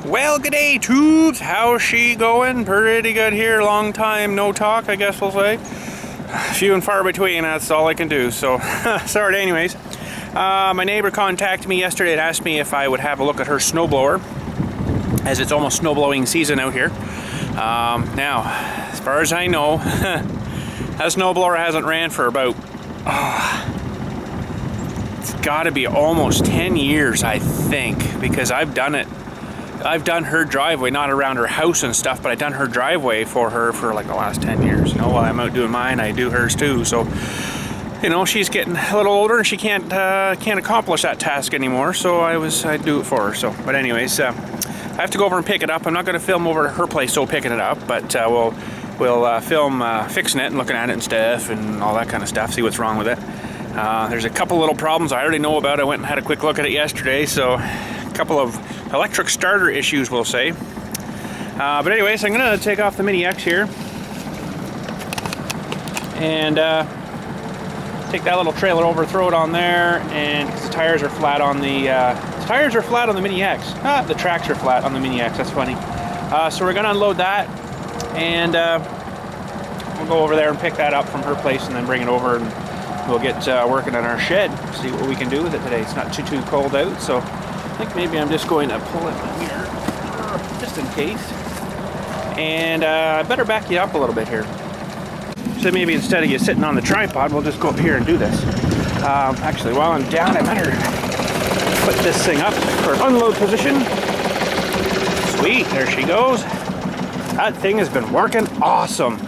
Well, g'day, tubes. How's she going? Pretty good here. Long time no talk, I guess we'll say. Few and far between, that's all I can do. So, sorry. Anyways, my neighbor contacted me yesterday and asked me if I would have a look at her snowblower, as it's almost snowblowing season out here. Now, as far as I know, that snowblower hasn't ran for about, it's got to be almost 10 years, I think, because I've done it. I've done her driveway, not around her house and stuff, but I've done her driveway for her for like the last 10 years. You know, while I'm out doing mine, I do hers too. So, you know, she's getting a little older and she can't accomplish that task anymore. So I do it for her. So, but anyways, I have to go over and pick it up. I'm not going to film over at her place, so picking it up, but we'll film fixing it and looking at it and stuff and all that kind of stuff. See what's wrong with it. There's a couple little problems I already know about. I went and had a quick look at it yesterday. So, a couple of electric starter issues, we'll say. But anyways, I'm gonna take off the Mini X here and take that little trailer over, throw it on there, and the tires are flat on the Mini X. The tracks are flat on the Mini X. That's funny. So we're gonna unload that, and we'll go over there and pick that up from her place, and then bring it over, and we'll get working on our shed. See what we can do with it today. It's not too cold out, so. I think maybe I'm just going to pull it here, just in case. And I better back you up a little bit here. So maybe instead of you sitting on the tripod, we'll just go up here and do this. Actually, while I'm down, I better put this thing up for unload position. Sweet, there she goes. That thing has been working awesome.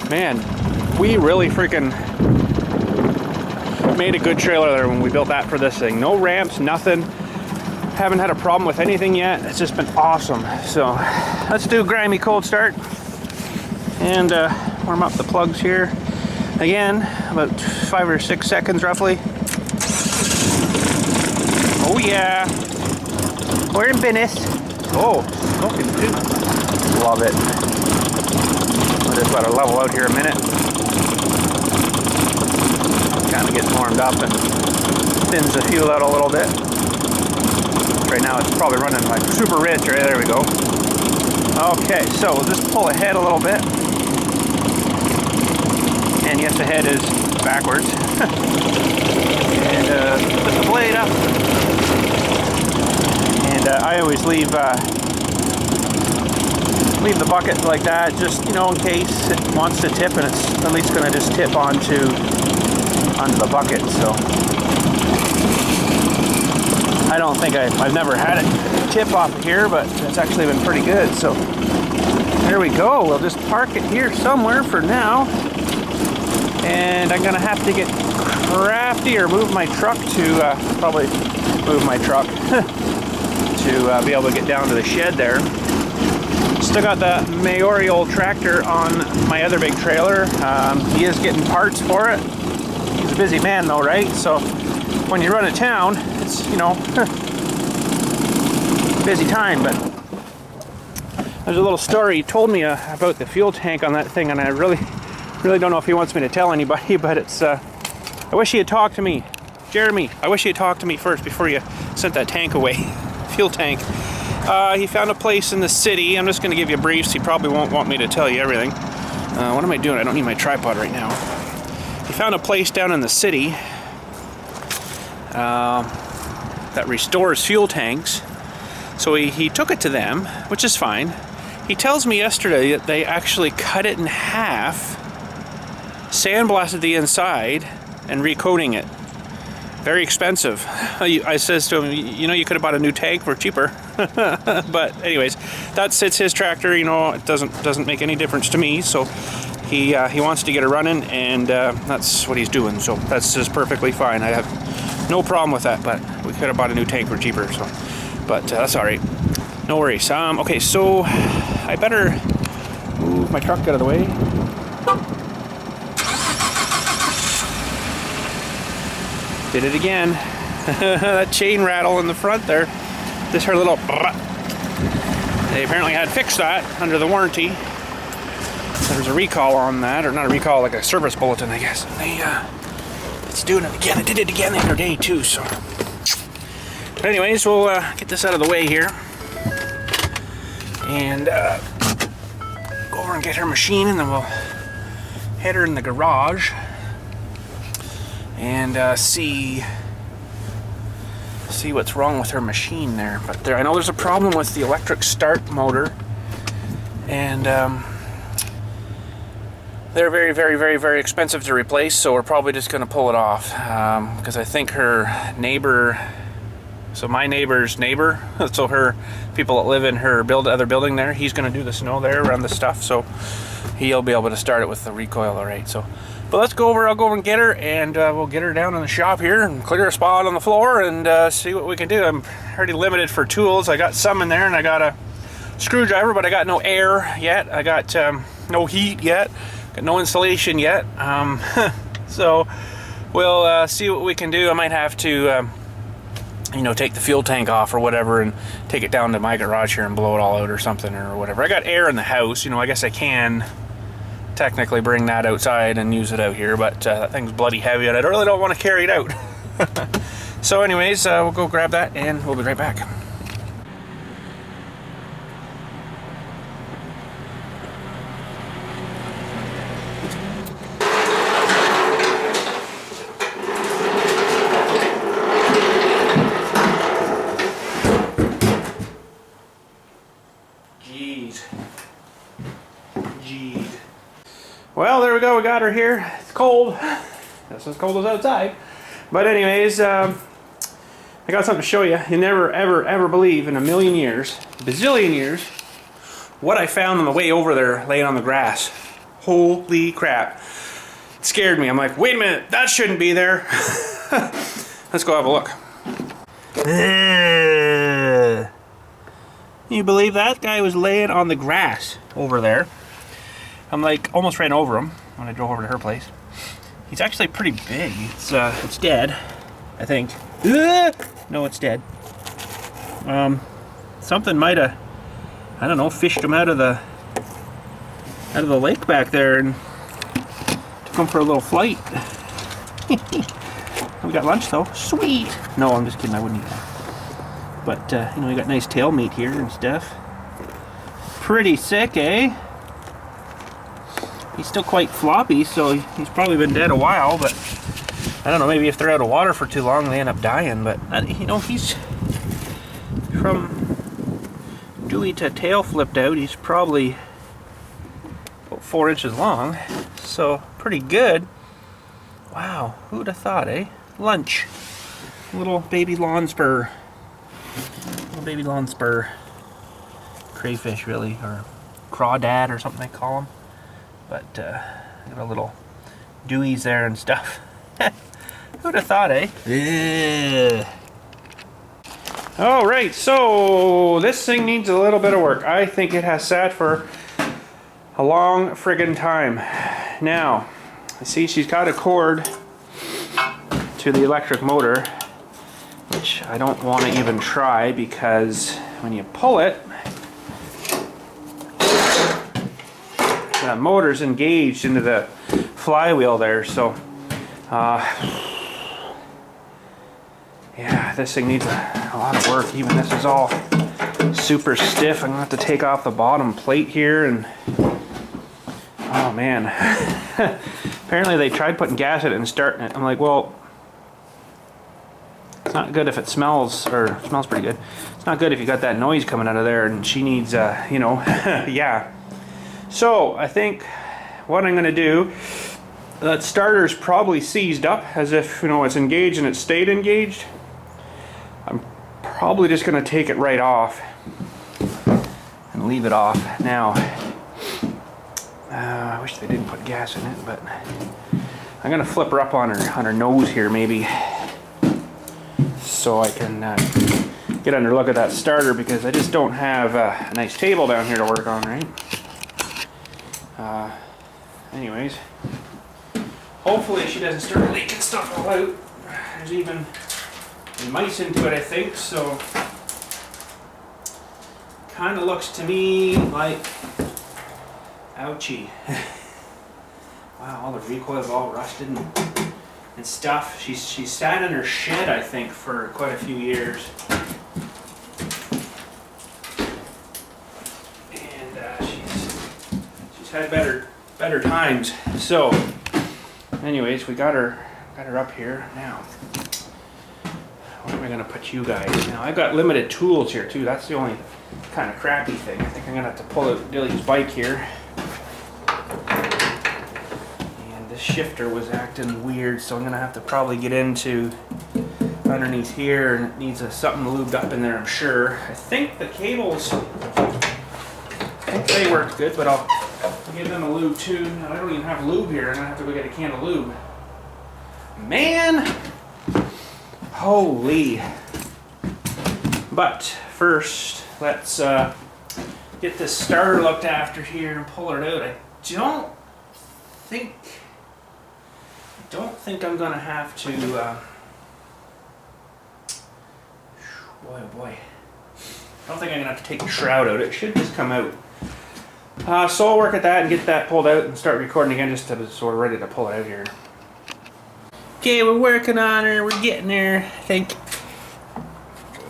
Man, we really freaking made a good trailer there when we built that for this thing. No ramps, nothing. Haven't had a problem with anything yet. It's just been awesome. So let's do a grimy cold start and warm up the plugs here. Again, about 5 or 6 seconds roughly. Oh yeah, we're in business. Oh, smoking too. Love it. I'll just let her level out here a minute. Kind of gets warmed up and thins the fuel out a little bit. Right now it's probably running like super rich. Right, there we go. Okay, so we'll just pull ahead a little bit. And yes, the head is backwards. And put the blade up. And I always leave the bucket like that, just, you know, in case it wants to tip, and it's at least going to just tip onto the bucket. So I don't think I've never had it tip off of here, but it's actually been pretty good. So there we go. We'll just park it here somewhere for now. And I'm gonna have to get crafty or move my truck to, probably move my truck to be able to get down to the shed there. Still got the Maori old tractor on my other big trailer. He is getting parts for it. He's a busy man though, right? So when you run a town, it's, you know, busy time. But there's a little story he told me about the fuel tank on that thing, and I really don't know if he wants me to tell anybody, but it's, I wish he had talked to me. Jeremy, I wish he had talked to me first before you sent that tank away. Fuel tank. He found a place in the city. I'm just going to give you briefs. He probably won't want me to tell you everything. What am I doing? I don't need my tripod right now. He found a place down in the city that restores fuel tanks. So he took it to them, which is fine. He tells me yesterday that they actually cut it in half, sandblasted the inside, and recoating it. Very expensive. I says to him, you know, you could have bought a new tank for cheaper. But anyways, it's his tractor. You know, it doesn't make any difference to me. So he wants to get it running, and that's what he's doing. So that's just perfectly fine. I have no problem with that. But we could have bought a new tank for cheaper. So, but that's all right. No worries. Okay, so I better move my truck out of the way. Did it again. That chain rattle in the front there. This her little. They apparently had fixed that under the warranty. There was a recall on that, or not a recall, like a service bulletin, I guess. It's doing it again. It did it again the other day too. So, but anyways, we'll get this out of the way here. and go over and get her machine, and then we'll head her in the garage and see what's wrong with her machine there. But I know there's a problem with the electric start motor, and they're very, very, very, very expensive to replace, so we're probably just going to pull it off, because I think her neighbor, so my neighbor's neighbor, so her people that live in her other building there, he's going to do the snow there around the stuff, so he'll be able to start it with the recoil, all right. So, but let's go over. I'll go over and get her, and we'll get her down in the shop here and clear a spot on the floor and see what we can do. I'm already limited for tools. I got some in there, and I got a screwdriver, but I got no air yet. I got no heat yet. Got no insulation yet. So we'll see what we can do. I might have to, you know, take the fuel tank off or whatever and take it down to my garage here and blow it all out or something or whatever. I got air in the house, you know, I guess I can technically bring that outside and use it out here, but that thing's bloody heavy and I really don't want to carry it out. So anyways, we'll go grab that and we'll be right back. Well, there we go. We got her here. It's cold. It's as cold as outside. But anyways, I got something to show you. You never, ever, ever believe in a million years, bazillion years, what I found on the way over there laying on the grass. Holy crap. It scared me. I'm like, wait a minute. That shouldn't be there. Let's go have a look. You believe that guy was laying on the grass over there? I'm like, almost ran over him when I drove over to her place. He's actually pretty big. It's dead, I think. No, it's dead. Something might have, I don't know, fished him out of the lake back there and took him for a little flight. We got lunch though. Sweet. No, I'm just kidding. I wouldn't eat that. But you know, we got nice tail meat here and stuff. Pretty sick, eh? He's still quite floppy, so he's probably been dead a while, but I don't know, maybe if they're out of water for too long, they end up dying. But, you know, he's from dewy to tail flipped out, he's probably about 4 inches long, so pretty good. Wow, who would have thought, eh? Lunch. Little baby lawn spur. Little baby lawn spur crayfish, really, or crawdad or something they call them. But got a little dewies there and stuff. Who'd have thought, eh? Yeah. All right, so this thing needs a little bit of work. I think it has sat for a long friggin' time. Now, I see she's got a cord to the electric motor, which I don't want to even try because when you pull it, the motor's engaged into the flywheel there, so yeah, this thing needs a lot of work. Even this is all super stiff. I'm gonna have to take off the bottom plate here, and oh man. Apparently they tried putting gas in it and starting it. I'm like, well, it's not good if it smells, or it smells pretty good. It's not good if you got that noise coming out of there, and she needs you know, yeah. So I think what I'm going to do, that starter's probably seized up as if, you know, it's engaged and it stayed engaged. I'm probably just going to take it right off and leave it off. Now, I wish they didn't put gas in it, but I'm going to flip her up on her nose here maybe so I can get under look at that starter, because I just don't have a nice table down here to work on, right? Anyways, hopefully she doesn't start leaking stuff all out. There's even mice into it, I think, so kind of looks to me like, ouchie. Wow, all the recoil's all rusted and stuff. She's sat in her shed, I think, for quite a few years. had better times. So, anyways, we got her up here now. Where am I gonna put you guys? Now I've got limited tools here too. That's the only kind of crappy thing. I think I'm gonna have to pull out Dilly's bike here. And this shifter was acting weird, so I'm gonna have to probably get into underneath here, and it needs something lubed up in there, I'm sure. I think the cables, I think they worked good, but I'll give them a lube too. No, I don't even have lube here. I'm gonna have to go get a can of lube. Man, holy. But first, let's get this starter looked after here and pull it out. I don't think I'm gonna have to. Boy, oh boy. I don't think I'm gonna have to take the shroud out. It should just come out. So I'll work at that and get that pulled out and start recording again, just so we're ready to pull it out here. Okay, we're working on her. We're getting there, I think.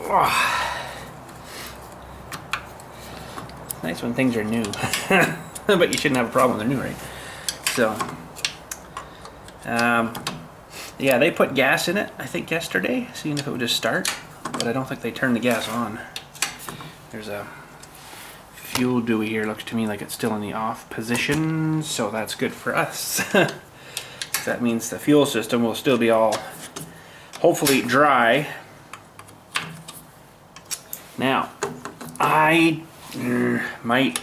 Oh. Nice when things are new. But you shouldn't have a problem when they're new, right? So, yeah, they put gas in it, I think, yesterday, seeing if it would just start. But I don't think they turned the gas on. There's a fuel buoy here. Looks to me like it's still in the off position, so that's good for us. That means the fuel system will still be all, hopefully, dry. Now, I might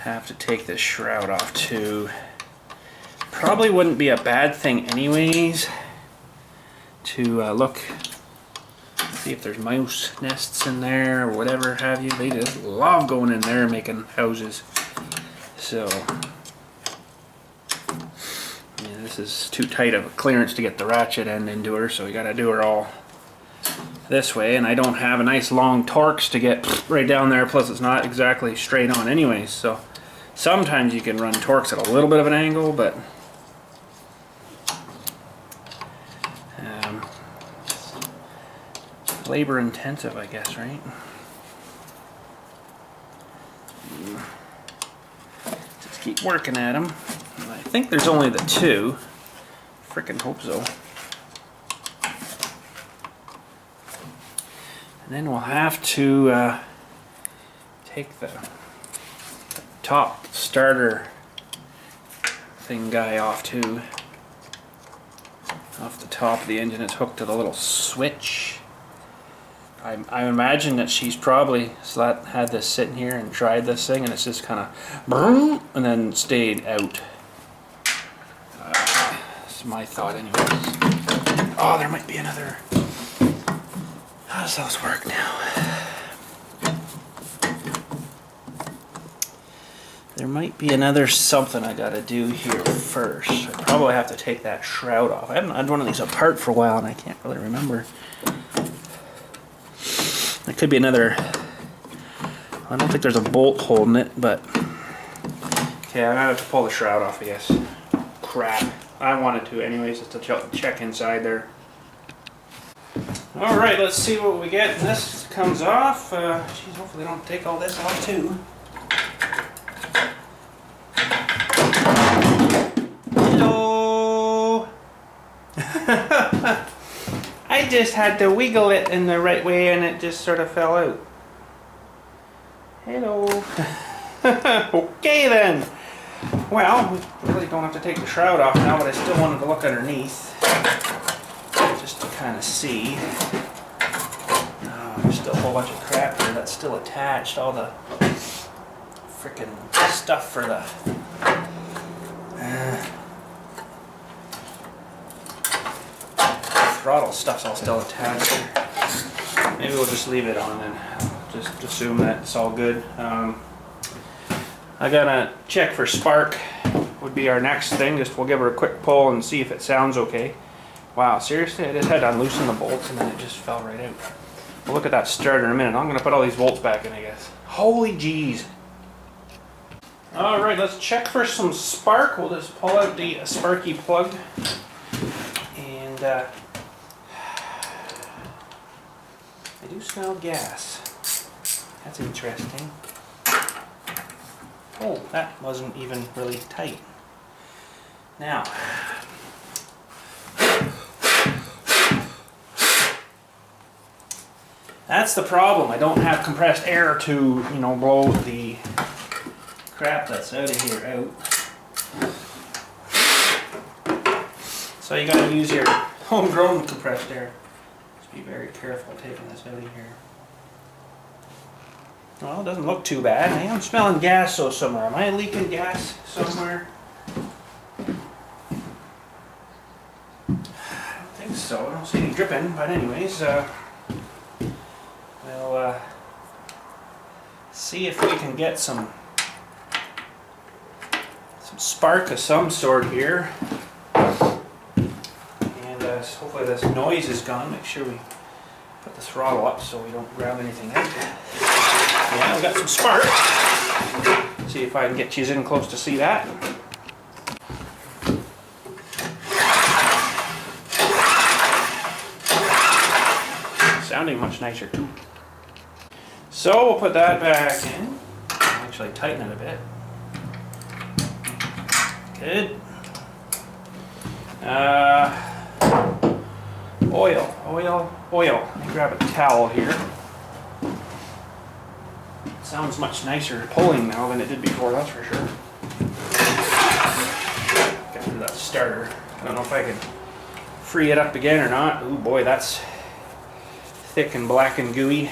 have to take this shroud off too. Probably wouldn't be a bad thing anyways to look, see if there's mouse nests in there or whatever have you. They just love going in there and making houses. So, yeah, this is too tight of a clearance to get the ratchet end into her, so we gotta do her all this way, and I don't have a nice long Torx to get right down there, plus it's not exactly straight on anyways, so sometimes you can run Torx at a little bit of an angle, but labor intensive, I guess, right? Just keep working at them. I think there's only the two. Frickin' hope so. And then we'll have to take the top starter thing guy off too. Off the top of the engine, it's hooked to the little switch. I imagine that she's probably had this sitting here and tried this thing, and it's just kind of and then stayed out. That's my thought anyways. Oh, there might be another. How does those work now? There might be another something I gotta do here first. I probably have to take that shroud off. I haven't had one of these apart for a while and I can't really remember. There could be another. I don't think there's a bolt holding it, but okay, I'm gonna have to pull the shroud off, I guess. Crap. I wanted to anyways, just to check inside there. Alright, let's see what we get. This comes off. Geez, hopefully they don't take all this off too. Hello! I just had to wiggle it in the right way and it just sort of fell out. Hello. Okay then. Well, we really don't have to take the shroud off now, but I still wanted to look underneath. Just to kind of see. Oh, there's still a whole bunch of crap here that's still attached. All the frickin' stuff for the throttle stuff's all still attached here. Maybe we'll just leave it on and just assume that it's all good. I gotta check for spark would be our next thing. Just we'll give her a quick pull and see if it sounds okay. Wow, seriously, I just had to unloosen the bolts and then it just fell right out. We'll look at that starter in a minute. I'm gonna put all these bolts back in, I guess. Holy jeez. Alright, let's check for some spark. We'll just pull out the sparky plug. And I do smell gas. That's interesting. Oh, that wasn't even really tight. Now, that's the problem. I don't have compressed air to, you know, blow the crap that's out of here out. So you gotta use your homegrown compressed air. Just be very careful taking this out of here. Well, it doesn't look too bad. I am smelling gas so somewhere. Am I leaking gas somewhere? I don't think so. I don't see any dripping, but anyways, we'll see if we can get some spark of some sort here. And hopefully this noise is gone. Make sure we put the throttle up so we don't grab anything out. Yeah, we got some spark. See if I can get you in close to see that. Sounding much nicer too. So we'll put that back in. Actually tighten it a bit. Good. Oil. Let me grab a towel here. Sounds much nicer pulling now than it did before, that's for sure. Got rid of that starter. I don't know if I can free it up again or not. Oh boy, that's thick and black and gooey.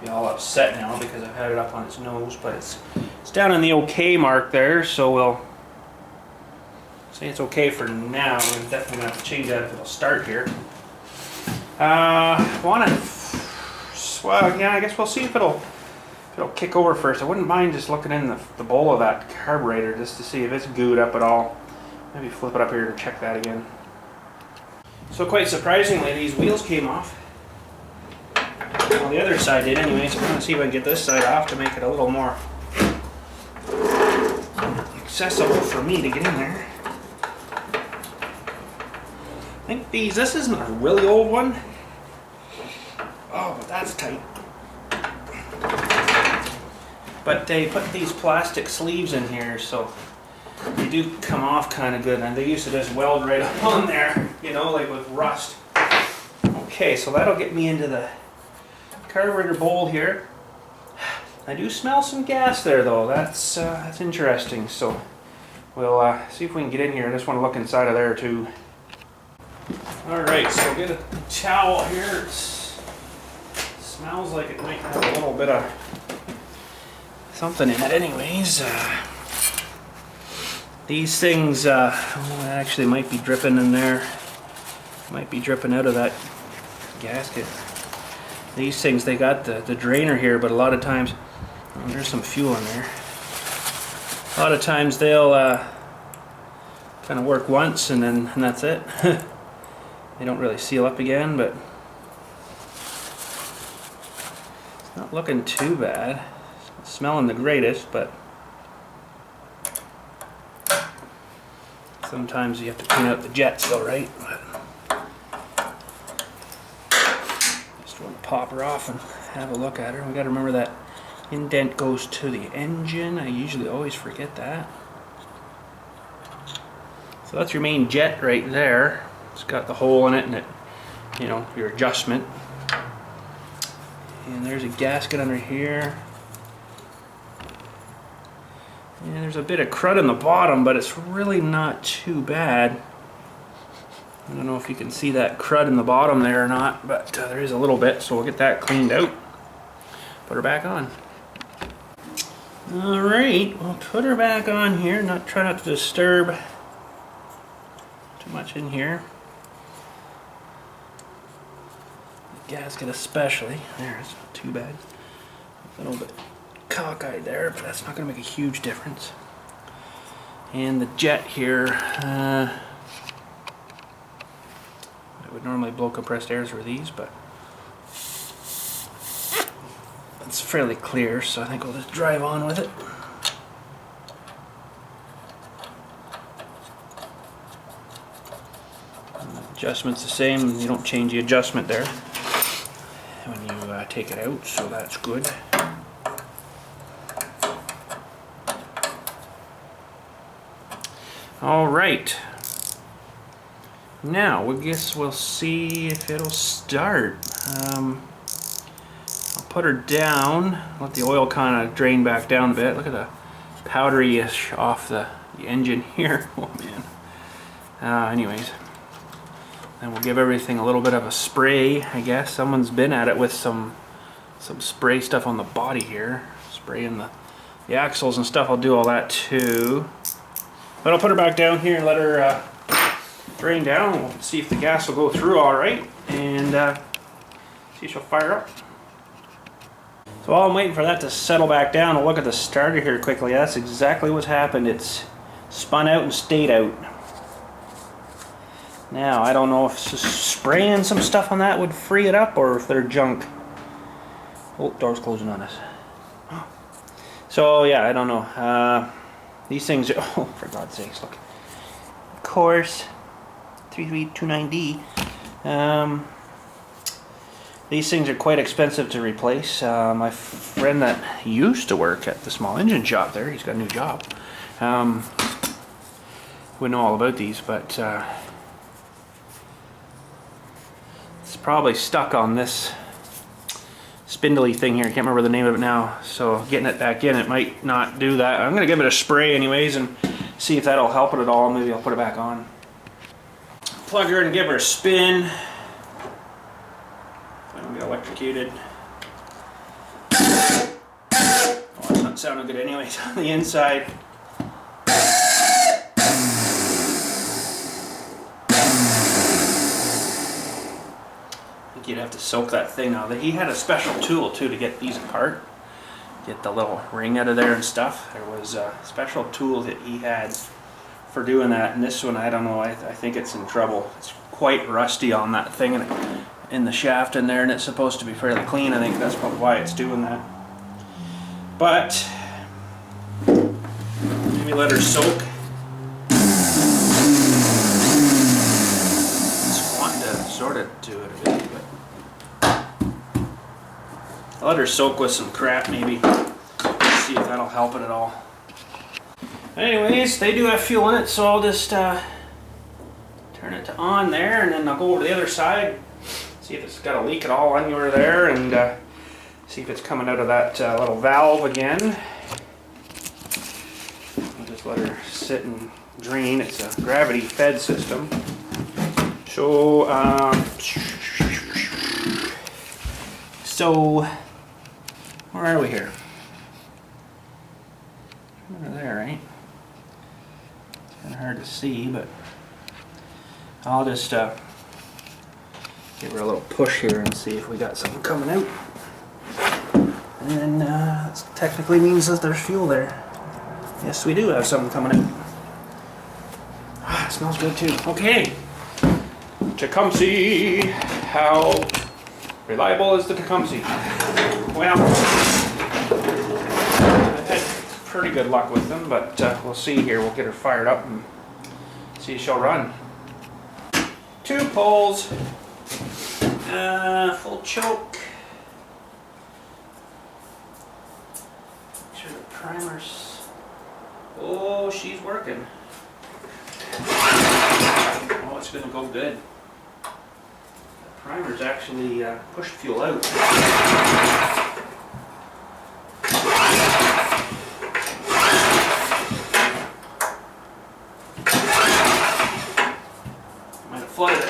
Be all upset now because I've had it up on its nose, but it's down in the OK mark there, so we'll say it's okay for now. We're definitely gonna have to change that if it'll start here. Well, yeah, I guess we'll see if it'll kick over first. I wouldn't mind just looking in the bowl of that carburetor just to see if it's gooed up at all. Maybe flip it up here and check that again. So quite surprisingly, these wheels came off. Well, the other side did anyway, so I'm going to see if I can get this side off to make it a little more accessible for me to get in there. I think this isn't a really old one. Oh, but that's tight. But they put these plastic sleeves in here, so they do come off kind of good. And they used to just weld right on there, you know, like with rust. Okay, so that'll get me into the carburetor bowl here. I do smell some gas there, though. That's interesting. So we'll see if we can get in here. I just want to look inside of there too. All right, so get a towel here. Smells like it might have a little bit of something in it anyways. These things actually might be dripping in there. Might be dripping out of that gasket. These things, they got the drainer here, but a lot of times, oh, there's some fuel in there. A lot of times they'll kind of work once and that's it. They don't really seal up again, but it's not looking too bad. It's smelling the greatest, but sometimes you have to clean out the jets though, right? But just want to pop her off and have a look at her. We got to remember that indent goes to the engine. I usually always forget that. So that's your main jet right there. It's got the hole in it and it, you know, your adjustment. And there's a gasket under here. And there's a bit of crud in the bottom, but it's really not too bad. I don't know if you can see that crud in the bottom there or not, but there is a little bit, so we'll get that cleaned out. Put her back on. Alright, we'll put her back on here. Try not to disturb too much in here. The gasket especially. There, it's not too bad. A little bit cockeyed there, but that's not going to make a huge difference. And the jet here, I would normally blow compressed air through these, but it's fairly clear, so I think we'll just drive on with it. And the adjustment's the same, you don't change the adjustment there when you take it out, so that's good. All right. Now, I guess we'll see if it'll start. I'll put her down, let the oil kind of drain back down a bit. Look at the powdery-ish off the engine here. Oh man. Anyways, then we'll give everything a little bit of a spray, I guess. Someone's been at it with some spray stuff on the body here. Spraying the axles and stuff. I'll do all that too. But I'll put her back down here and let her drain down. We'll see if the gas will go through all right, and see if she'll fire up. So while I'm waiting for that to settle back down, I'll look at the starter here quickly. That's exactly what's happened. It's spun out and stayed out. Now, I don't know if spraying some stuff on that would free it up, or if they're junk. Oh, door's closing on us. So yeah, I don't know. These things are, oh, for God's sakes, look. Of course, 3329D. These things are quite expensive to replace. My friend that used to work at the small engine shop there, he's got a new job. Wouldn't know all about these, but it's probably stuck on this spindly thing here. I can't remember the name of it now. So getting it back in, it might not do that. I'm going to give it a spray anyways and see if that'll help it at all. Maybe I'll put it back on. Plug her in and give her a spin. I don't get electrocuted. Oh, it's not sounding good anyways on the inside. You'd have to soak that thing out. He had a special tool too to get these apart, get the little ring out of there and stuff. There was a special tool that he had for doing that, and this one, I don't know, I think it's in trouble. It's quite rusty on that thing in the shaft in there, and it's supposed to be fairly clean. I think that's probably why it's doing that. But maybe let her soak. Just wanting to sort of do it a bit. I'll let her soak with some crap maybe. See if that'll help it at all. Anyways, they do have fuel in it, so I'll just turn it to on there, and then I'll go over to the other side, see if it's got a leak at all anywhere there, and see if it's coming out of that little valve again. I'll just let her sit and drain. It's a gravity fed system. So, where are we here? Over there, right? It's kind of hard to see, but I'll just give her a little push here and see if we got something coming out. And then that technically means that there's fuel there. Yes, we do have something coming out. Ah, it smells good too. Okay. Tecumseth. How reliable is the Tecumseth? Well, I've had pretty good luck with them, but we'll see here. We'll get her fired up and see if she'll run. 2 poles, full choke. Make sure the primer's, oh, she's working. Oh, it's gonna go good. The primer's actually pushed fuel out. Might have flooded it.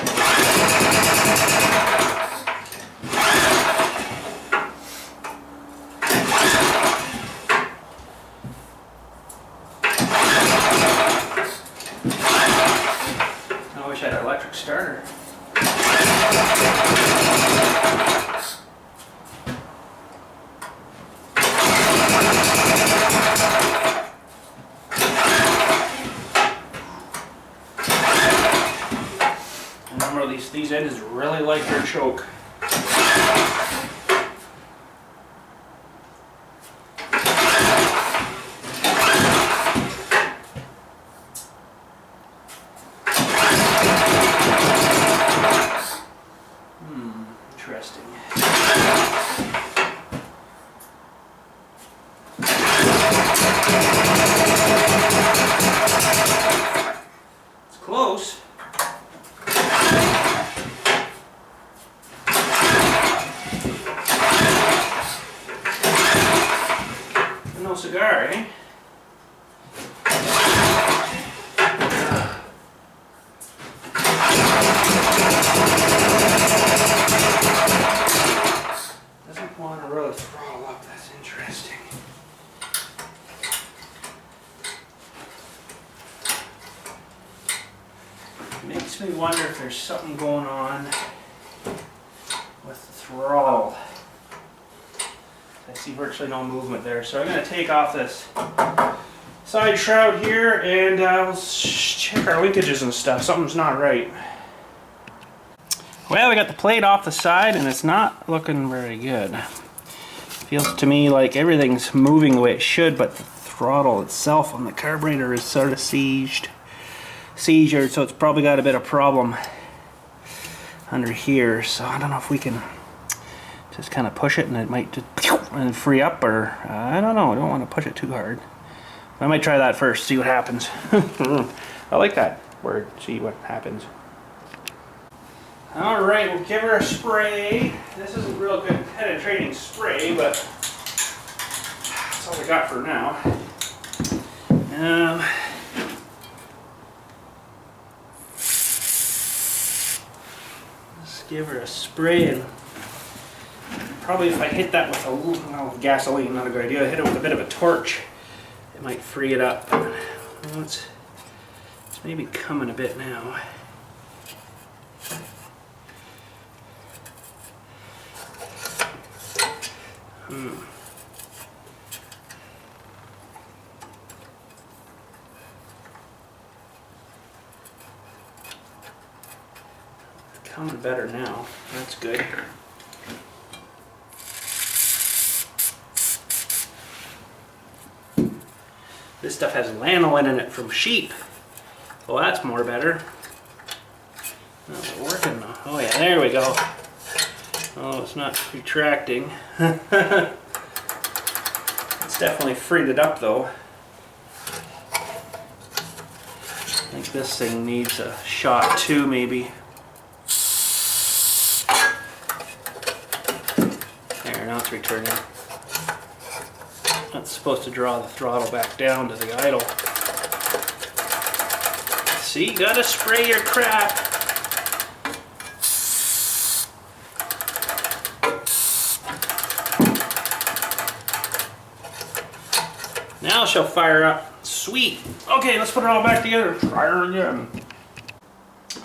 I wish I had an electric starter. Remember, these engines really like their choke. Interesting. cigar, eh? Doesn't want to really throttle up. That's interesting. Makes me wonder if there's something going on with the throttle. I see virtually no movement there, so I'm going to take off this side shroud here and we'll check our linkages and stuff. Something's not right. Well, we got the plate off the side and it's not looking very good. Feels to me like everything's moving the way it should, but the throttle itself on the carburetor is sort of seized, so it's probably got a bit of problem under here. So I don't know if we can just kind of push it and it might just and free up, or I don't know. I don't want to push it too hard. I might try that first, see what happens. I like that word, see what happens. Alright, we'll give her a spray. This isn't real good penetrating spray, but that's all we got for now. Let's give her a spray, and probably if I hit that with a little, well, gasoline, not a good idea. I hit it with a bit of a torch, it might free it up. Well, it's maybe coming a bit now. It's coming better now. That's good. This stuff has lanolin in it from sheep. Well, that's more better. Oh, we're working now. Oh yeah, there we go. Oh, it's not retracting. It's definitely freed it up though. I think this thing needs a shot too, maybe. There, now it's returning. That's supposed to draw the throttle back down to the idle. See, gotta spray your crap. Now she'll fire up. Sweet. Okay, let's put it all back together. Try her again.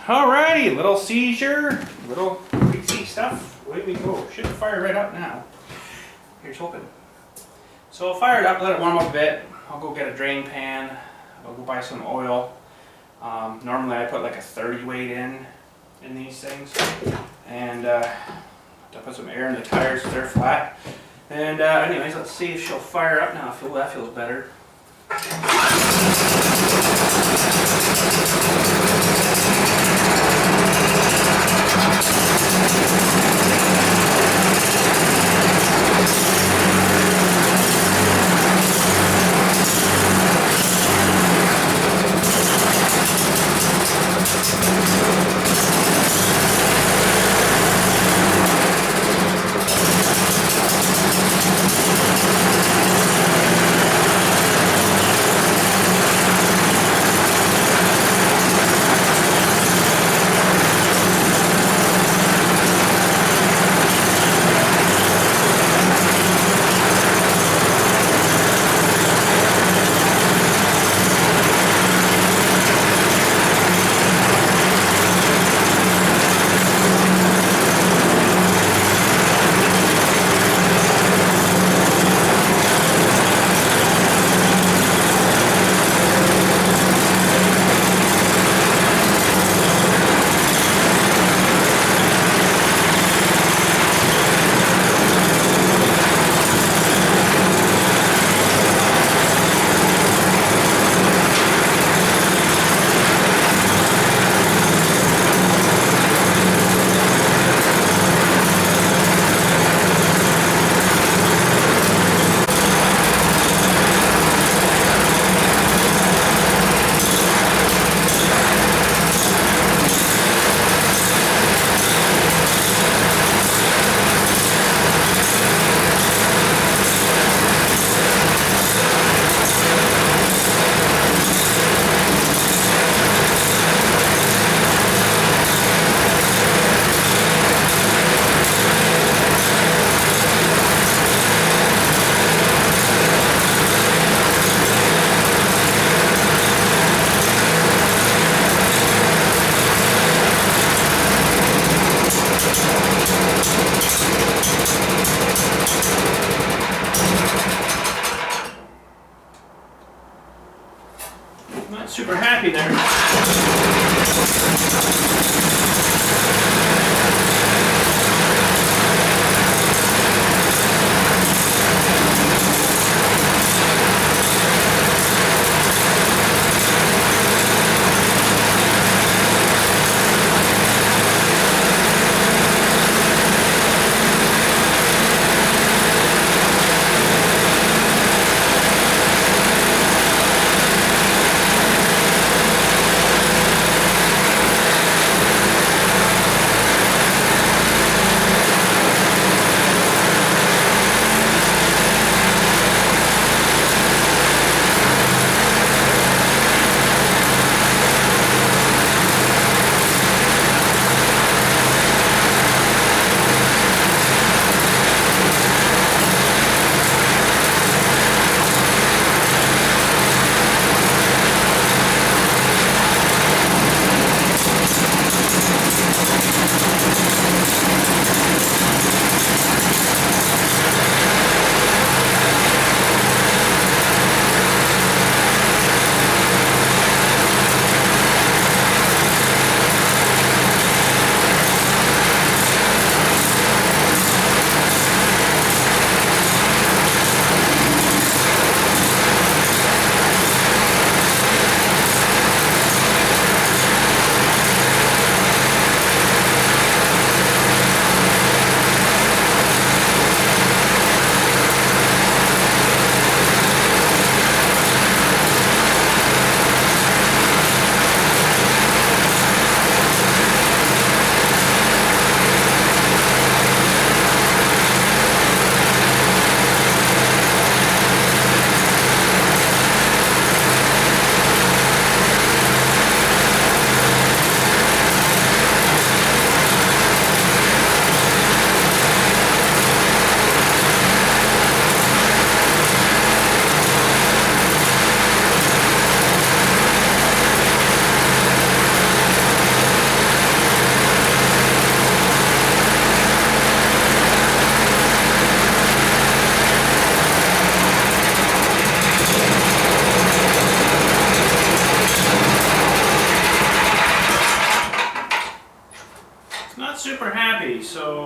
Alrighty, little seizure, little greasy stuff. Away we go. Should fire right up now. Here's hoping. So I'll fire it up, let it warm up a bit. I'll go get a drain pan. I'll go buy some oil. Normally I put like a 30 weight in these things. And I'll put some air in the tires so they're flat. And anyways, let's see if she'll fire up now. That feels better.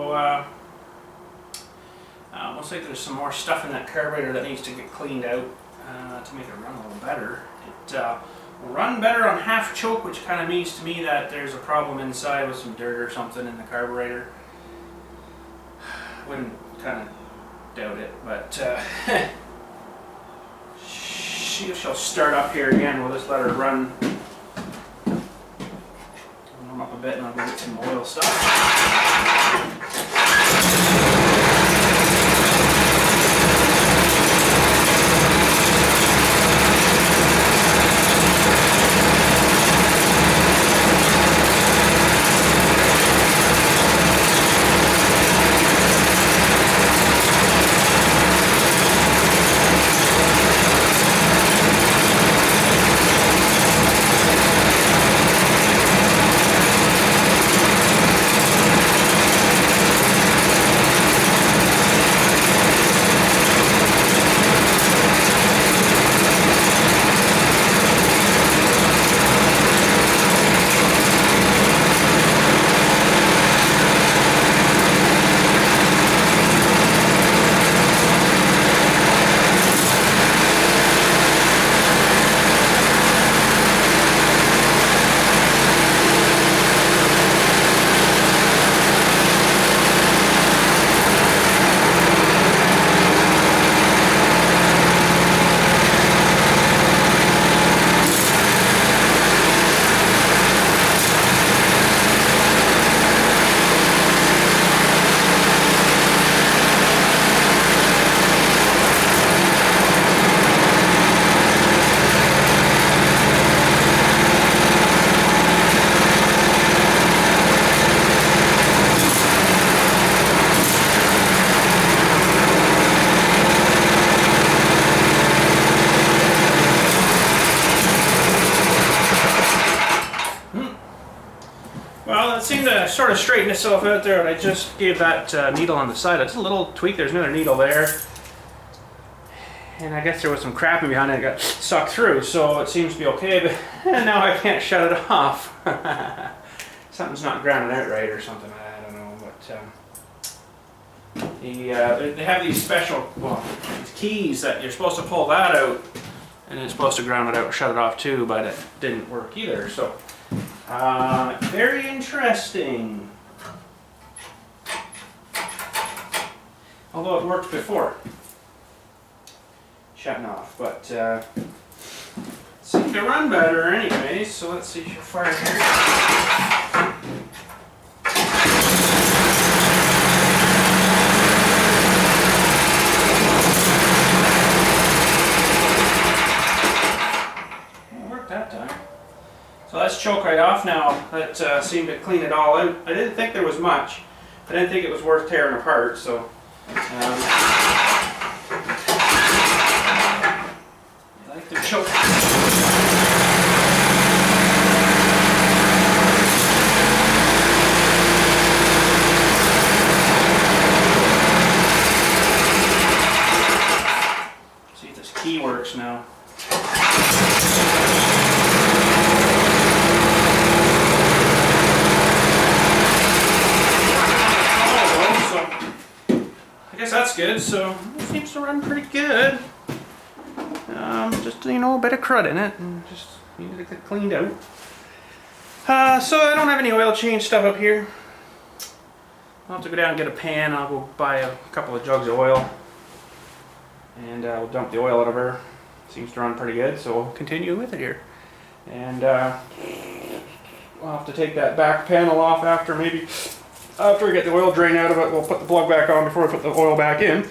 So looks like there's some more stuff in that carburetor that needs to get cleaned out to make it run a little better. It will run better on half choke, which kind of means to me that there's a problem inside with some dirt or something in the carburetor. Wouldn't kind of doubt it, but she'll start up here again. We'll just let her run. Warm up a bit and I'll go get some oil stuff. Well, it seemed to sort of straighten itself out there, and I just gave that needle on the side. It's a little tweak. There's another needle there. And I guess there was some crapping behind it. It got sucked through, so it seems to be okay, but now I can't shut it off. Something's not grounded out right or something. I don't know, but they have these special these keys that you're supposed to pull that out, and it's supposed to ground it out or shut it off too, but it didn't work either. So very interesting. Although it worked before, shutting off, but seemed to run better anyway. So let's see if you're fired here. So that's choke right off now. That seemed to clean it all out. I didn't think there was much. I didn't think it was worth tearing apart, so I like the choke. See if this key works now. That's good, so it seems to run pretty good. Just, you know, a bit of crud in it, and just needed to get cleaned out. So I don't have any oil change stuff up here. I'll have to go down and get a pan. I'll go buy a couple of jugs of oil, and we'll dump the oil out of her. Seems to run pretty good, so we'll continue with it here. And we'll have to take that back panel off after we get the oil drain out of it. We'll put the plug back on before we put the oil back in,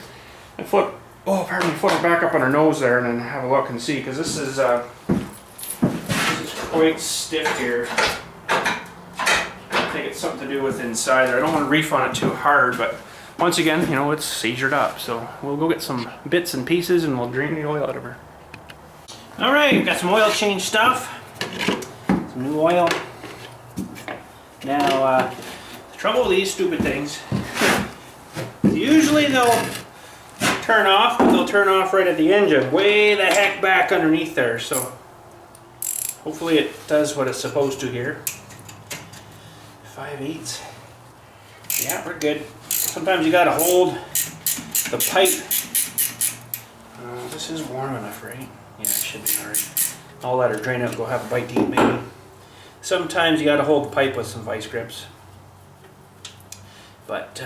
and flip it back up on her nose there, and then have a look and see, because this is quite stiff here. I think it's something to do with inside there. I don't want to reef on it too hard, but once again, you know, it's seizured up. So we'll go get some bits and pieces, and we'll drain the oil out of her. All right, we've got some oil change stuff, some new oil. Now, trouble with these stupid things, usually they'll turn off, but they'll turn off right at the engine, way the heck back underneath there. So hopefully it does what it's supposed to here. 5/8. Yeah, we're good. Sometimes you gotta hold the pipe. This is warm enough, right? Yeah, it should be alright. I'll let her drain out and go have a bite to eat maybe. Sometimes you gotta hold the pipe with some vice grips. But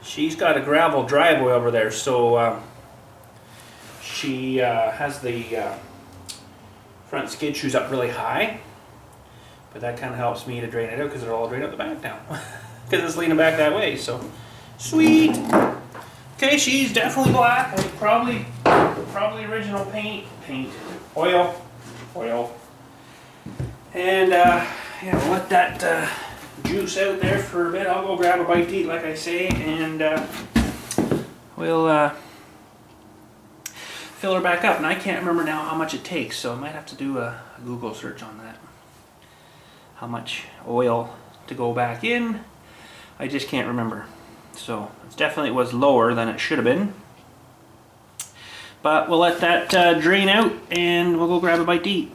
she's got a gravel driveway over there, so she has the front skid shoes up really high. But that kind of helps me to drain it out because it'll all drain out the back now. Because it's leaning back that way, so sweet. Okay, she's definitely black. Probably original paint, oil. And yeah, we'll let that juice out there for a bit. I'll go grab a bite to eat, like I say, and we'll fill her back up. And I can't remember now how much it takes, so I might have to do a Google search on that. How much oil to go back in, I just can't remember. So it definitely was lower than it should have been. But we'll let that drain out and we'll go grab a bite to eat.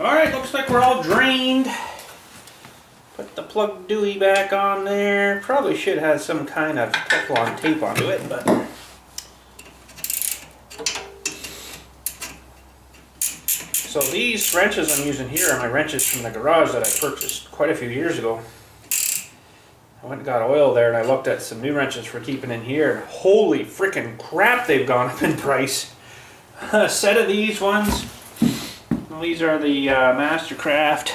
Alright, looks like we're all drained. Put the plug dewey back on there. Probably should have some kind of Teflon tape onto it, but so these wrenches I'm using here are my wrenches from the garage that I purchased quite a few years ago. I went and got oil there and I looked at some new wrenches for keeping in here, and holy freaking crap, they've gone up in price. A set of these ones, well, these are the Mastercraft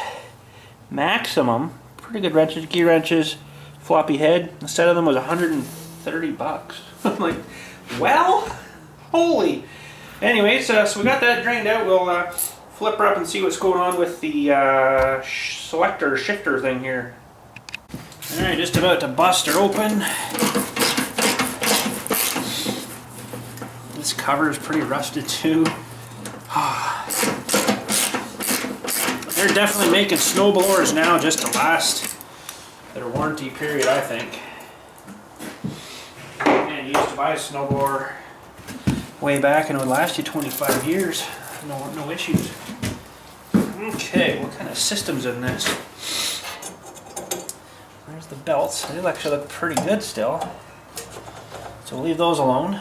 Maximum, pretty good wrenches, gear wrenches, floppy head. A set of them was 130 bucks. I'm like, well, holy. Anyways, so we got that drained out. We'll flip her up and see what's going on with the selector shifter thing here. Alright, just about to bust her open. This cover is pretty rusted too. They're definitely making snowblowers now just to last their warranty period, I think. And you used to buy a snowblower way back and it would last you 25 years. No issues. Okay, what kind of system's in this? There's the belts. They actually look pretty good still. So we'll leave those alone.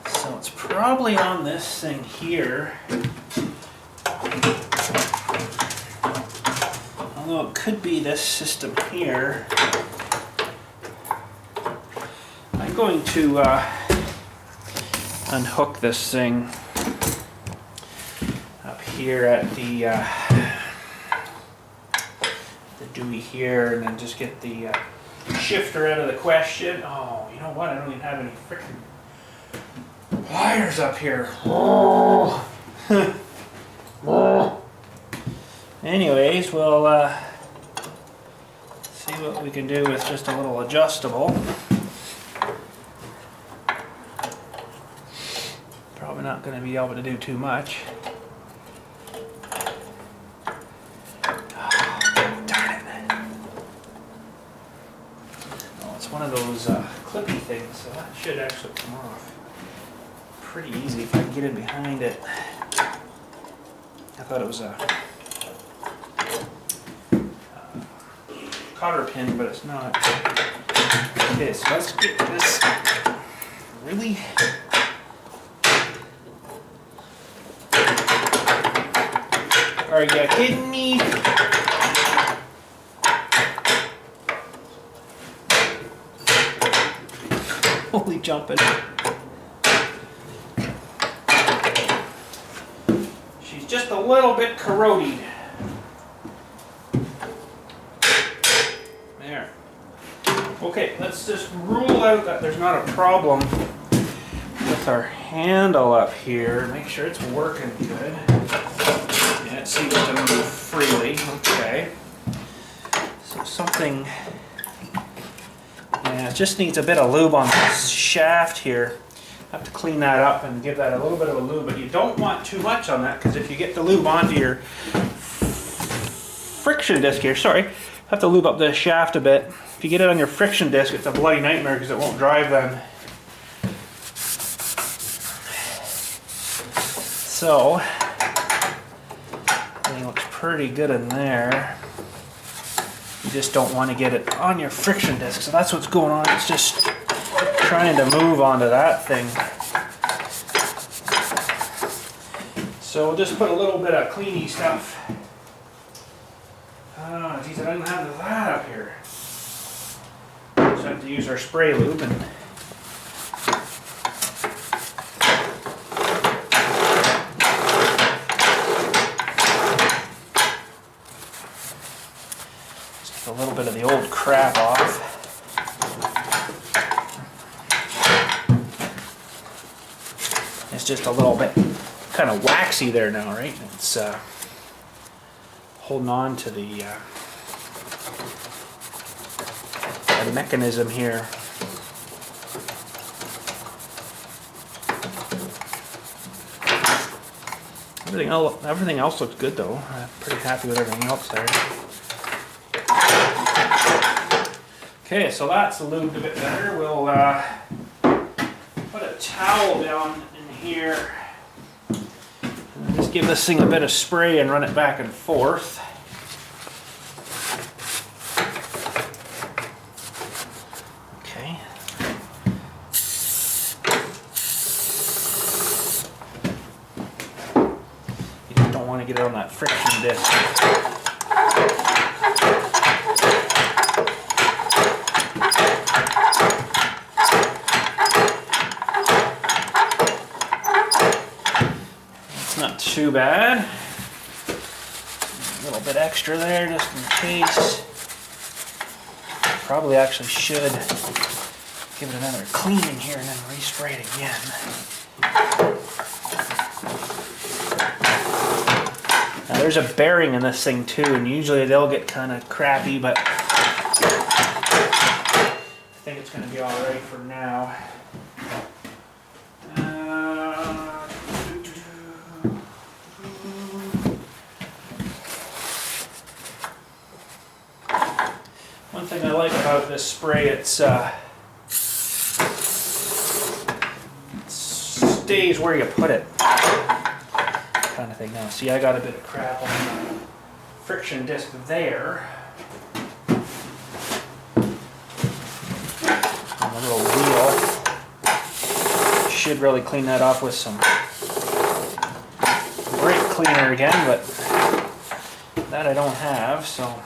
So it's probably on this thing here. Although it could be this system here. I'm going to unhook this thing up here at the dewey here, and then just get the shifter out of the question. Oh, you know what? I don't even have any freaking pliers up here. Oh. Anyways, we'll see what we can do with just a little adjustable. Probably not going to be able to do too much. One of those clippy things, so that should actually come off pretty easy if I can get in behind it. I thought it was a cotter pin, but it's not. Okay, so let's get this really are you kidding me? Holy jumping. She's just a little bit corroded. There. Okay, let's just rule out that there's not a problem with our handle up here. Make sure it's working good. Yeah, it seems to move freely. Okay. So something... Yeah, it just needs a bit of lube on this shaft here. I have to clean that up and give that a little bit of a lube, but you don't want too much on that because if you get the lube onto your friction disc here, sorry, have to lube up the shaft a bit. If you get it on your friction disc, it's a bloody nightmare because it won't drive then. So, everything looks pretty good in there. You just don't want to get it on your friction disc, so that's what's going on. It's just trying to move onto that thing. So we'll just put a little bit of cleany stuff. Oh, geez, I didn't have that up here. Just have to use our spray lube and just get a little bit of the old crap off. It's just a little bit kind of waxy there now, right? It's holding on to the mechanism here. Everything else looks good though. I'm pretty happy with everything else there. Okay, so that's lubed a bit better. We'll put a towel down in here. Just give this thing a bit of spray and run it back and forth. Okay. You just don't want to get it on that friction disc. Not too bad. A little bit extra there just in case. Probably actually should give it another clean in here and then respray it again. Now there's a bearing in this thing too, and usually they'll get kind of crappy, but I think it's going to be alright for now. One thing I like about this spray, it stays where you put it, kind of thing. Now, see, I got a bit of crap on the friction disc there. And the little wheel. Should really clean that off with some brake cleaner again, but that I don't have, so.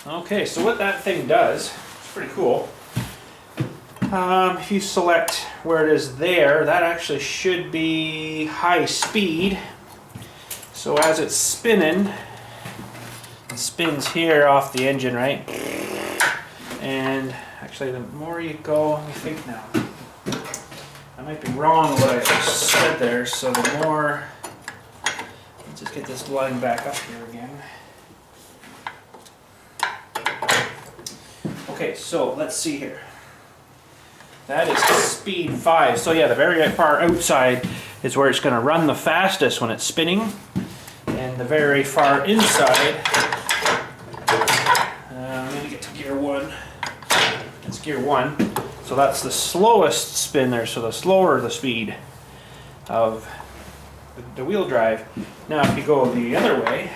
Okay, so what that thing does, it's pretty cool. If you select where it is there, that actually should be high speed. So as it's spinning, it spins here off the engine, right? And actually the more you go, let me think now. I might be wrong what I just said there, so the more, let's just get this line back up here again. Okay, so let's see here. That is speed 5. So yeah, the very far outside is where it's going to run the fastest when it's spinning. And the very far inside, let me get to gear 1. It's gear 1. So that's the slowest spin there, so the slower the speed of the wheel drive. Now if you go the other way,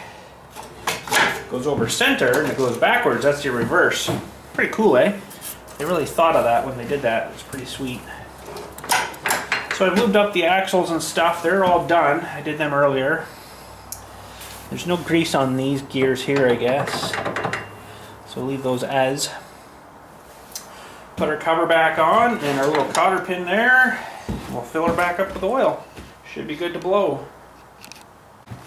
it goes over center and it goes backwards, that's your reverse. Pretty cool, eh? They really thought of that when they did that. It was pretty sweet. So I've lubed up the axles and stuff. They're all done. I did them earlier. There's no grease on these gears here, I guess. So leave those as. Put our cover back on and our little cotter pin there. We'll fill her back up with oil. Should be good to blow.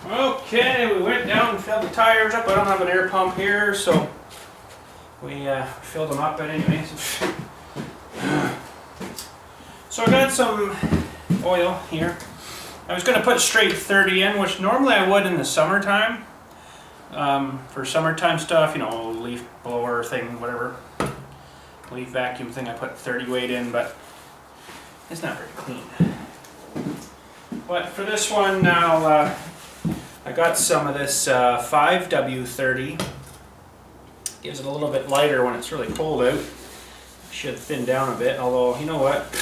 Okay, we went down and filled the tires up. I don't have an air pump here, so we filled them up, but anyways. So I got some oil here. I was going to put straight 30 in, which normally I would in the summertime. For summertime stuff, you know, leaf blower thing, whatever. Leaf vacuum thing, I put 30 weight in, but it's not very clean. But for this one now, I got some of this 5W30. Gives it a little bit lighter when it's really cold out. Should thin down a bit, although, you know what?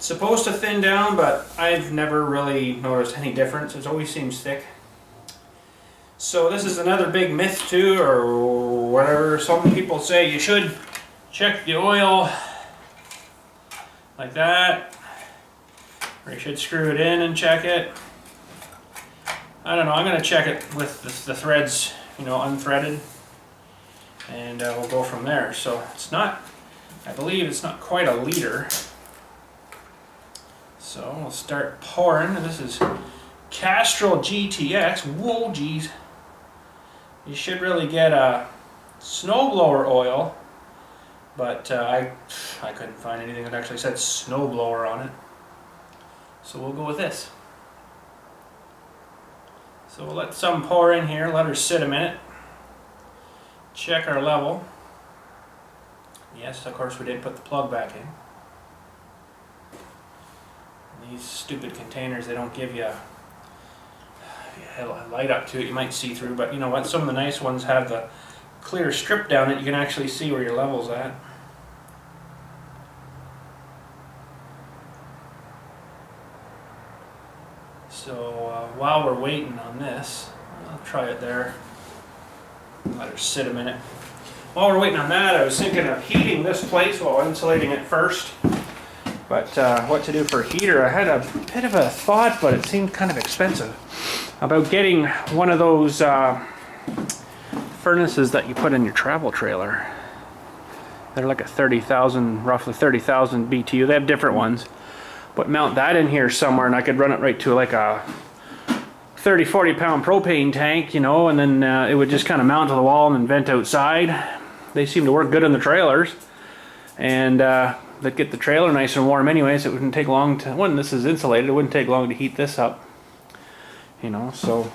It's supposed to thin down, but I've never really noticed any difference. It always seems thick. So this is another big myth too, or whatever. Some people say you should check the oil like that, or you should screw it in and check it. I don't know, I'm going to check it with the threads, you know, unthreaded, and we'll go from there. So it's not, I believe it's not quite a liter. So we'll start pouring. This is Castrol GTX. Whoa, geez. You should really get a snowblower oil, but I couldn't find anything that actually said snowblower on it. So we'll go with this. So we'll let some pour in here, let her sit a minute. Check our level. Yes, of course we did put the plug back in. These stupid containers, they don't give you a light up to it, you might see through, but you know what, some of the nice ones have the clear strip down it, you can actually see where your level's at. So while we're waiting on this, I'll try it there, let her sit a minute. While we're waiting on that, I was thinking of heating this place while insulating it first. But what to do for a heater, I had a bit of a thought, but it seemed kind of expensive, about getting one of those furnaces that you put in your travel trailer. They're like a 30,000, roughly 30,000 BTU. They have different ones. But mount that in here somewhere and I could run it right to like a 30-40 pound propane tank, you know, and then it would just kind of mount to the wall and then vent outside. They seem to work good in the trailers. And that get the trailer nice and warm anyways. It wouldn't take long to, when this is insulated, it wouldn't take long to heat this up, you know. So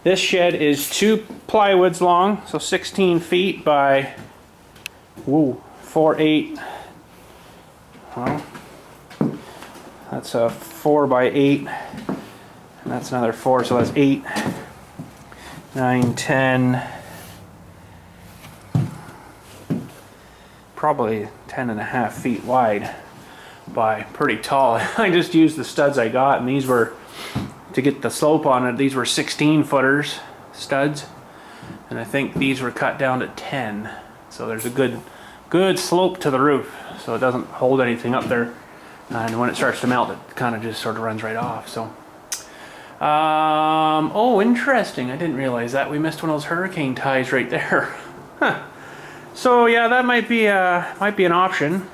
this shed is 2 plywoods long, so 16 feet by 4'8". Well, that's a 4 by 8, and that's another 4, so that's 8, 9, 10, probably 10.5 feet wide by pretty tall. I just used the studs I got, and these were, to get the slope on it, these were 16 footers studs, and I think these were cut down to 10, so there's a good slope to the roof, so it doesn't hold anything up there, and when it starts to melt it kind of just sort of runs right off. So oh, interesting, I didn't realize that. We missed one of those hurricane ties right there. Huh. So yeah, that might be an option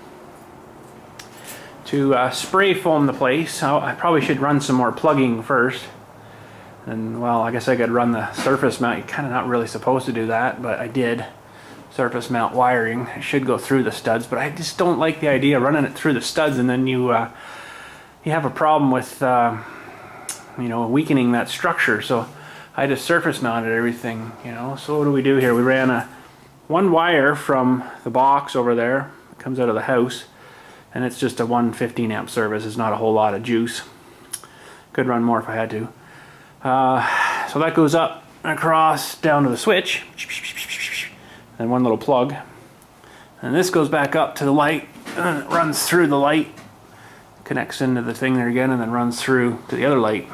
to spray foam the place. I probably should run some more plugging first, and well, I guess I could run the surface mount. You're kind of not really supposed to do that, but I did. Surface mount wiring, it should go through the studs, but I just don't like the idea of running it through the studs and then you have a problem with you know, weakening that structure. So I just surface mounted everything, you know. So what do we do here? We ran one wire from the box over there, it comes out of the house, and it's just a 115 amp service. It's not a whole lot of juice. Could run more if I had to. So that goes up and across down to the switch, and one little plug, and this goes back up to the light, and it runs through the light, connects into the thing there again, and then runs through to the other light.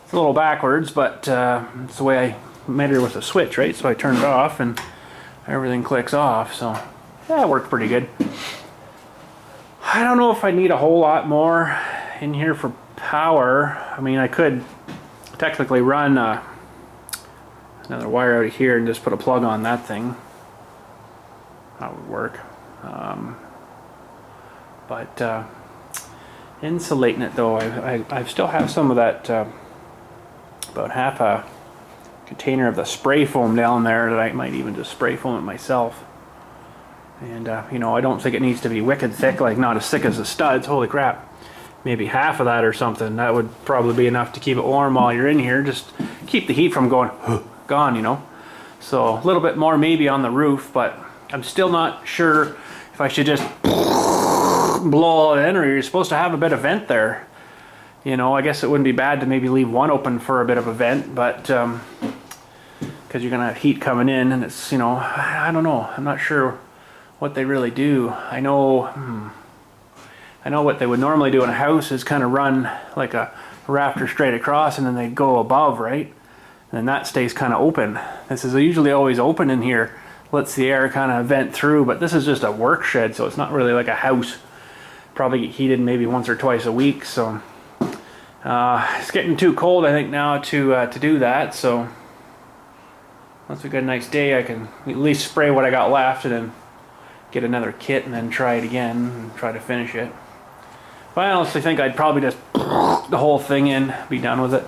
It's a little backwards, but it's the way I measure with a switch, right? So I turn it off and everything clicks off. So yeah, it worked pretty good. I don't know if I need a whole lot more in here for power. I mean, I could technically run another wire out of here and just put a plug on that thing. That would work. But insulating it though, I still have some of that, about half a container of the spray foam down there that I might even just spray foam it myself. And you know, I don't think it needs to be wicked thick, like not as thick as the studs. Holy crap, maybe half of that or something. That would probably be enough to keep it warm while you're in here. Just keep the heat from going gone, you know. So a little bit more maybe on the roof, but I'm still not sure if I should just blow it in, or you're supposed to have a bit of vent there. You know, I guess it wouldn't be bad to maybe leave one open for a bit of a vent, but because you're gonna have heat coming in, and it's, you know, I don't know, I'm not sure what they really do. I know I know what they would normally do in a house is kind of run like a rafter straight across and then they go above, right? And then that stays kind of open. This is usually always open in here, lets the air kind of vent through, but this is just a work shed, so it's not really like a house. Probably get heated maybe once or twice a week, so it's getting too cold I think now to do that, so once we get a nice day I can at least spray what I got left and then get another kit and then try it again and try to finish it. But I honestly think I'd probably just the whole thing in, be done with it.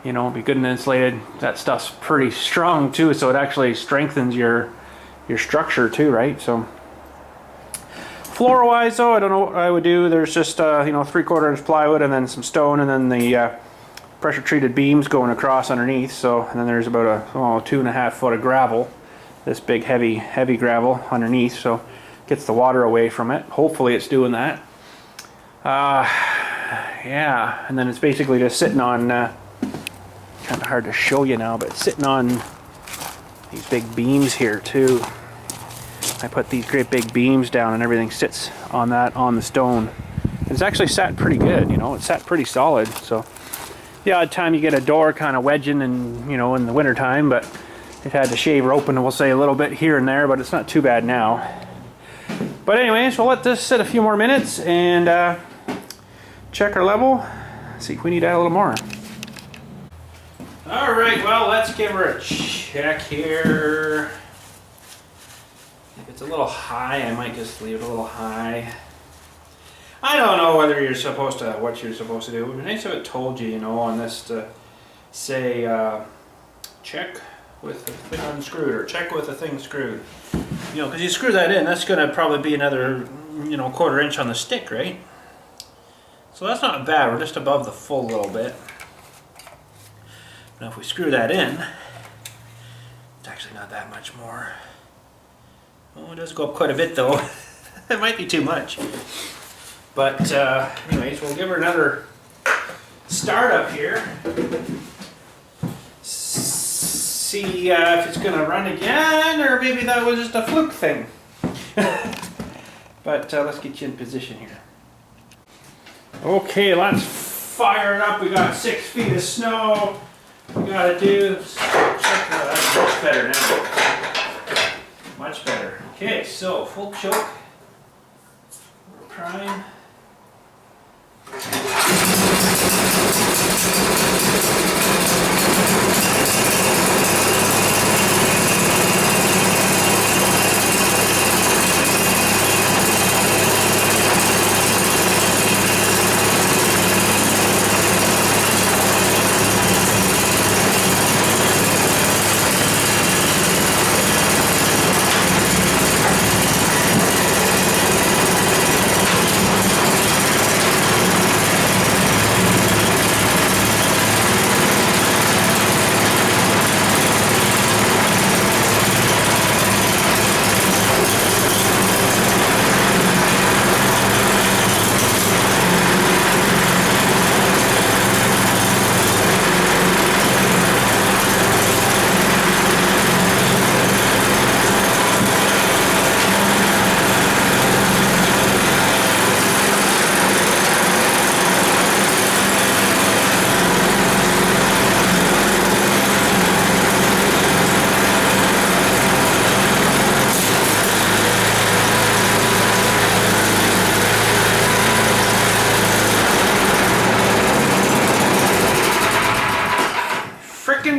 You know, be good and insulated. That stuff's pretty strong too, so it actually strengthens your structure too, right? So floor wise though, I don't know what I would do. There's just you know, 3/4 inch plywood and then some stone and then the pressure treated beams going across underneath. So and then there's about a 2.5 foot of gravel, this big heavy gravel underneath, so gets the water away from it. Hopefully it's doing that. Yeah, and then it's basically just sitting on kind of hard to show you now, but it's sitting on these big beams here too. I put these great big beams down and everything sits on that, on the stone. And it's actually sat pretty good, you know, it's sat pretty solid. So the odd time you get a door kind of wedging and, you know, in the winter time, but it had the shaver open, we'll say, a little bit here and there, but it's not too bad now. But anyways, we'll let this sit a few more minutes and check our level, see if we need to add a little more. All right, well, let's give her a check here. If it's a little high, I might just leave it a little high. I don't know whether you're supposed to, what you're supposed to do. It would be nice if it told you, you know, on this to say, check with the thing unscrewed or check with the thing screwed. You know, because you screw that in, that's going to probably be another, you know, 1/4 inch on the stick, right? So that's not bad, we're just above the full little bit. Now if we screw that in, it's actually not that much more. Oh, it does go up quite a bit though. It might be too much. But anyways, we'll give her another start up here. See if it's going to run again, or maybe that was just a fluke thing. But let's get you in position here. Okay, let's fire it up. We got 6 feet of snow. We gotta do. That's much better now. Much better. Okay, so full choke. Prime.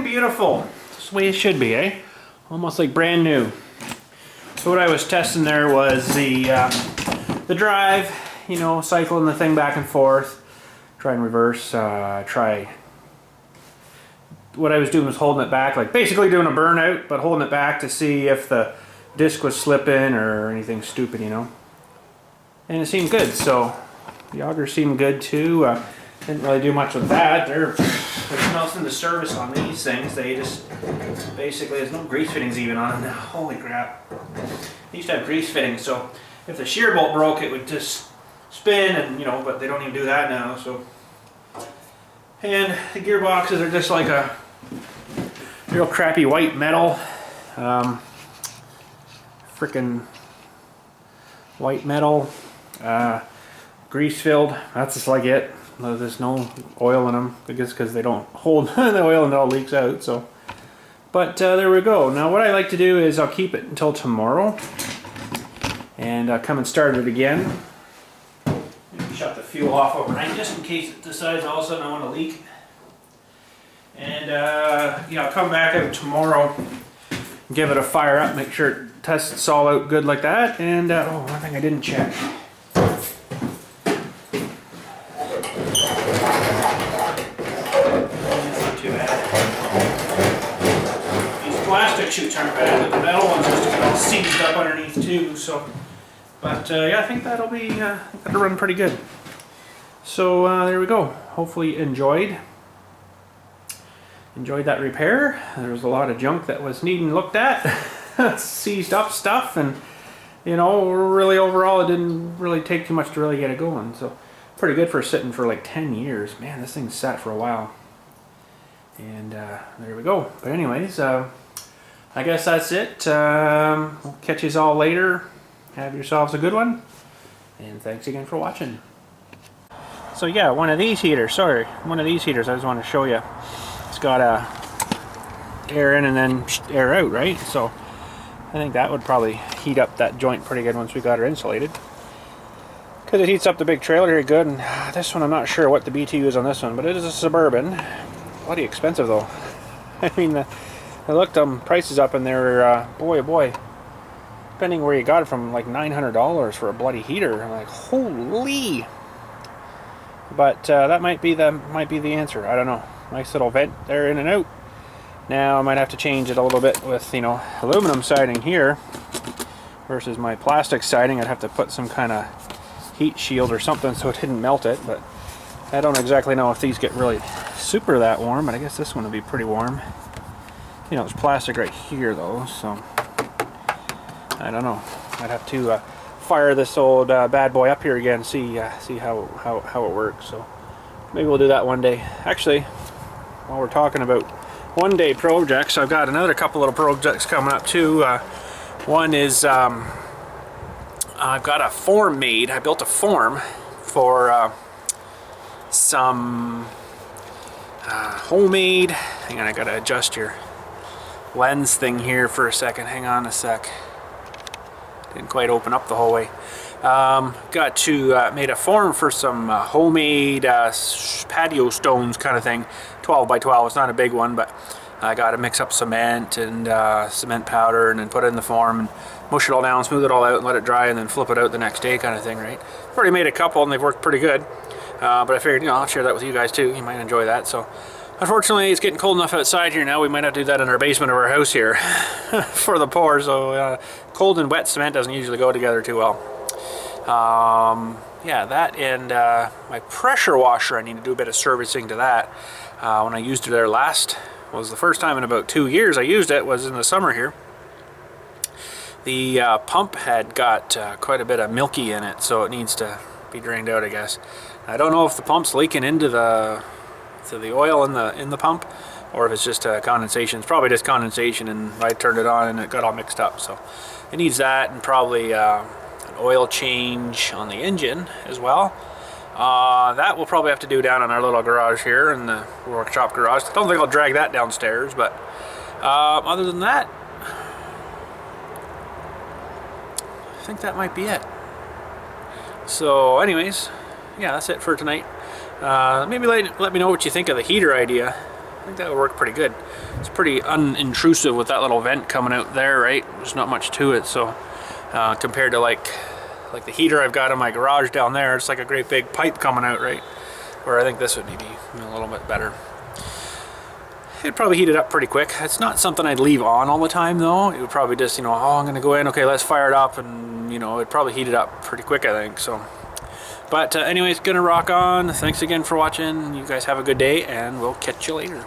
Beautiful. That's the way it should be, eh? Almost like brand new. So what I was testing there was the drive, you know, cycling the thing back and forth, try and reverse, try. What I was doing was holding it back, like basically doing a burnout, but holding it back to see if the disc was slipping or anything stupid, you know. And it seemed good, so the augers seemed good too. Didn't really do much with that. There's nothing to service on these things. They just basically, there's no grease fittings even on them now. Holy crap. They used to have grease fittings, so if the shear bolt broke, it would just spin, and you know, but they don't even do that now. So, and the gearboxes are just like a real crappy white metal, frickin' white metal. grease filled. That's just like it. There's no oil in them, I guess because they don't hold the oil and it all leaks out. So, but there we go. Now what I like to do is I'll keep it until tomorrow and come and start it again. Maybe shut the fuel off overnight just in case it decides all of a sudden I want to leak. And yeah, I'll come back out tomorrow, give it a fire up, make sure it tests all out good like that. And oh, one thing I didn't check. Plastic chutes aren't bad, but the metal ones just get all seized up underneath too. So, but yeah, I think that'll be that'll run pretty good. So there we go. Hopefully enjoyed that repair. There was a lot of junk that was needing looked at, seized up stuff, and you know, really overall it didn't really take too much to really get it going. So pretty good for sitting for like 10 years. Man, this thing's sat for a while. And there we go. But anyways, I guess that's it. We'll catch you all later. Have yourselves a good one. And thanks again for watching. So yeah, one of these heaters I just want to show you. It's got air in and then air out, right? So I think that would probably heat up that joint pretty good once we got her insulated. Because it heats up the big trailer here good. And this one, I'm not sure what the BTU is on this one, but it is a Suburban. Bloody expensive though. I mean, I looked prices up and they're, boy oh boy, depending where you got it from, like $900 for a bloody heater. I'm like, holy! But that might be the answer. I don't know. Nice little vent there in and out. Now I might have to change it a little bit with, you know, aluminum siding here versus my plastic siding. I'd have to put some kind of heat shield or something so it didn't melt it. But I don't exactly know if these get really super that warm. But I guess this one would be pretty warm. You know, it's plastic right here though, so I don't know. I'd have to fire this old bad boy up here again, see how it works. So maybe we'll do that one day. Actually, while we're talking about one-day projects, I've got another couple little projects coming up too. One is I've got a form made. I built a form for some homemade. Hang on, I gotta adjust your lens thing here for a second. Hang on a sec. Didn't quite open up the whole way. Got to made a form for some homemade patio stones kind of thing. 12 by 12. It's not a big one, but I got to mix up cement and cement powder and then put it in the form and mush it all down, smooth it all out, and let it dry, and then flip it out the next day, kind of thing, right? I've already made a couple and they've worked pretty good. But I figured, you know, I'll share that with you guys too. You might enjoy that. So, unfortunately, it's getting cold enough outside here now. We might have to do that in our basement of our house here for the pour. So, cold and wet cement doesn't usually go together too well. Yeah, that and my pressure washer, I need to do a bit of servicing to that. When I used it there last, was the first time in about 2 years I used it, was in the summer here. The pump had got quite a bit of milky in it, so it needs to be drained out, I guess. I don't know if the pump's leaking into the oil in the pump, or if it's just condensation. It's probably just condensation, and I turned it on and it got all mixed up. So it needs that, and probably an oil change on the engine as well. That we'll probably have to do down in our little garage here in the workshop garage. I don't think I'll drag that downstairs, but other than that, I think that might be it. So anyways, yeah, that's it for tonight. Maybe let me know what you think of the heater idea. I think that would work pretty good. It's pretty unintrusive with that little vent coming out there, right? There's not much to it, so compared to like the heater I've got in my garage down there, it's like a great big pipe coming out, right? Where I think this would maybe be a little bit better. It'd probably heat it up pretty quick. It's not something I'd leave on all the time though. It would probably just, you know, oh, I'm gonna go in, okay, let's fire it up, and you know, it'd probably heat it up pretty quick, I think. So, but anyways, gonna rock on. Thanks again for watching. You guys have a good day, and we'll catch you later.